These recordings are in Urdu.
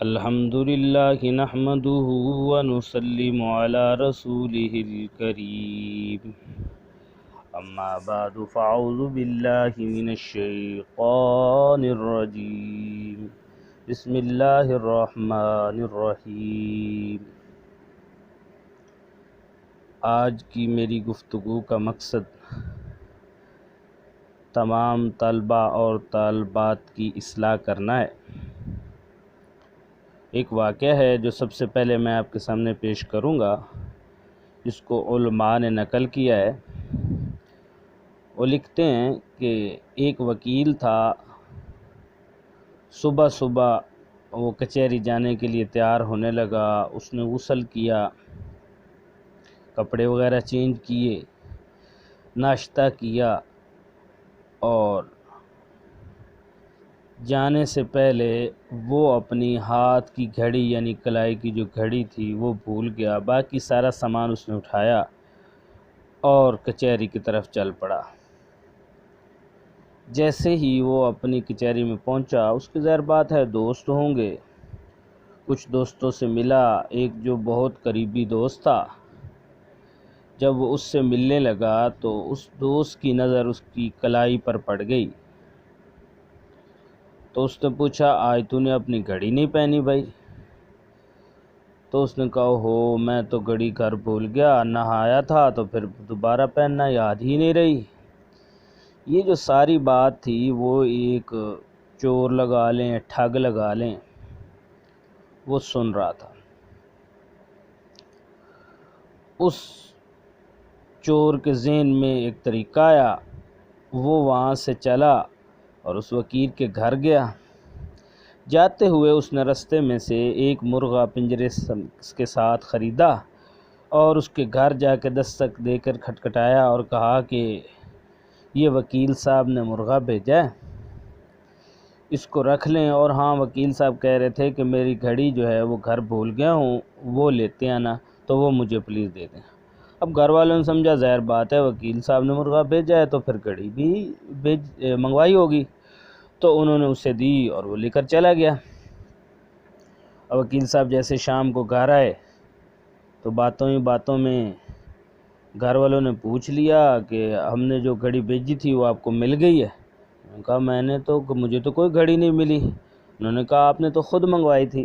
الحمد للہ نحمده ونسلم علی رسوله الکریم اما بعد فاعوذ باللہ من الشیطان الرجیم بسم اللہ الرحمن الرحیم۔ آج کی میری گفتگو کا مقصد تمام طلباء اور طالبات کی اصلاح کرنا ہے۔ ایک واقعہ ہے جو سب سے پہلے میں آپ کے سامنے پیش کروں گا، جس کو علماء نے نقل کیا ہے۔ وہ لکھتے ہیں کہ ایک وکیل تھا، صبح صبح وہ کچہری جانے کے لیے تیار ہونے لگا۔ اس نے غسل کیا، کپڑے وغیرہ چینج کیے، ناشتہ کیا اور جانے سے پہلے وہ اپنی ہاتھ کی گھڑی یعنی کلائی کی جو گھڑی تھی وہ بھول گیا۔ باقی سارا سامان اس نے اٹھایا اور کچہری کی طرف چل پڑا۔ جیسے ہی وہ اپنی کچہری میں پہنچا، اس کی ظاہر بات ہے دوست ہوں گے، کچھ دوستوں سے ملا۔ ایک جو بہت قریبی دوست تھا، جب وہ اس سے ملنے لگا تو اس دوست کی نظر اس کی کلائی پر پڑ گئی۔ تو اس نے پوچھا، آج تو نے اپنی گھڑی نہیں پہنی بھائی؟ تو اس نے کہا، ہو میں تو گھڑی گھر بھول گیا، نہایا تھا تو پھر دوبارہ پہننا یاد ہی نہیں رہی۔ یہ جو ساری بات تھی وہ ایک چور لگا لیں، ٹھگ لگا لیں، وہ سن رہا تھا۔ اس چور کے ذہن میں ایک طریقہ آیا، وہ وہاں سے چلا اور اس وکیل کے گھر گیا۔ جاتے ہوئے اس نے رستے میں سے ایک مرغا پنجرے کے ساتھ خریدا اور اس کے گھر جا کے دستک دے کر کھٹکھٹایا اور کہا کہ یہ وکیل صاحب نے مرغا بھیجا ہے، اس کو رکھ لیں۔ اور ہاں، وکیل صاحب کہہ رہے تھے کہ میری گھڑی جو ہے وہ گھر بھول گیا ہوں، وہ لیتے آنا، تو وہ مجھے پلیز دے دیں۔ اب گھر والوں نے سمجھا ظاہر بات ہے وکیل صاحب نے مرغا بھیجا ہے تو پھر گھڑی بھی منگوائی ہوگی، تو انہوں نے اسے دی اور وہ لے کر چلا گیا۔ اب وکیل صاحب جیسے شام کو گھر آئے تو باتوں ہی باتوں میں گھر والوں نے پوچھ لیا کہ ہم نے جو گھڑی بھیجی تھی وہ آپ کو مل گئی ہے؟ انہوں نے کہا مجھے تو کوئی گھڑی نہیں ملی۔ انہوں نے کہا آپ نے تو خود منگوائی تھی۔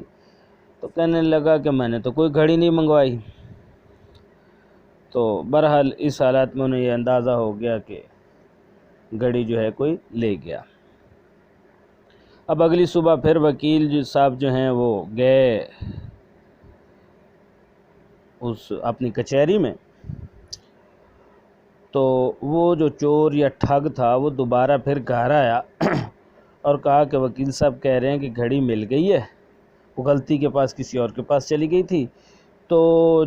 تو کہنے لگا کہ میں نے تو کوئی گھڑی نہیں منگوائی۔ تو بہرحال اس حالات میں انہیں یہ اندازہ ہو گیا کہ گھڑی جو ہے کوئی لے گیا۔ اب اگلی صبح پھر وکیل صاحب جو ہیں وہ گئے اس اپنی کچہری میں، تو وہ جو چور یا ٹھگ تھا وہ دوبارہ پھر گھر آیا اور کہا کہ وکیل صاحب کہہ رہے ہیں کہ گھڑی مل گئی ہے، وہ غلطی کے پاس کسی اور کے پاس چلی گئی تھی، تو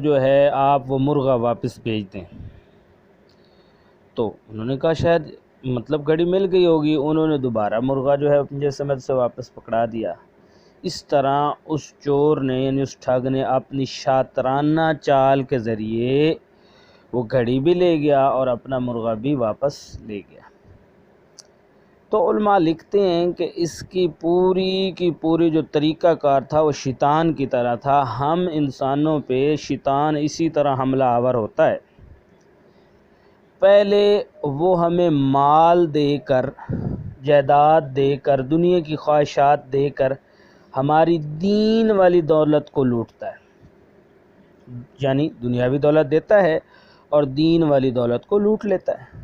جو ہے آپ وہ مرغا واپس بھیج دیں۔ تو انہوں نے کہا شاید گھڑی مل گئی ہوگی۔ انہوں نے دوبارہ مرغا جو ہے اپنی سمت سے واپس پکڑا دیا۔ اس طرح اس چور نے یعنی اس ٹھگ نے اپنی شاطرانہ چال کے ذریعے وہ گھڑی بھی لے گیا اور اپنا مرغا بھی واپس لے گیا۔ تو علماء لکھتے ہیں کہ اس کی پوری جو طریقہ کار تھا وہ شیطان کی طرح تھا۔ ہم انسانوں پہ شیطان اسی طرح حملہ آور ہوتا ہے۔ پہلے وہ ہمیں مال دے کر، جائیداد دے کر، دنیا کی خواہشات دے کر ہماری دین والی دولت کو لوٹتا ہے، یعنی دنیاوی دولت دیتا ہے اور دین والی دولت کو لوٹ لیتا ہے۔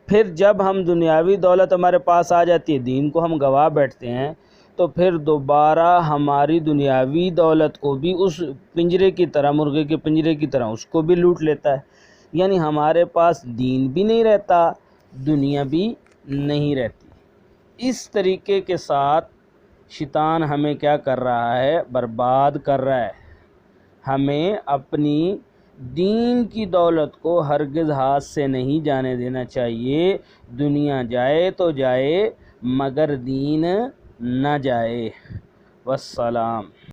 پھر جب ہم دنیاوی دولت ہمارے پاس آ جاتی ہے، دین کو ہم گوا بیٹھتے ہیں، تو پھر دوبارہ ہماری دنیاوی دولت کو بھی اس پنجرے کی طرح، مرغے کے پنجرے کی طرح اس کو بھی لوٹ لیتا ہے۔ یعنی ہمارے پاس دین بھی نہیں رہتا، دنیا بھی نہیں رہتی۔ اس طریقے کے ساتھ شیطان ہمیں کیا کر رہا ہے؟ برباد کر رہا ہے۔ ہمیں اپنی دین کی دولت کو ہرگز ہاتھ سے نہیں جانے دینا چاہیے۔ دنیا جائے تو جائے مگر دین نہ جائے۔ والسلام۔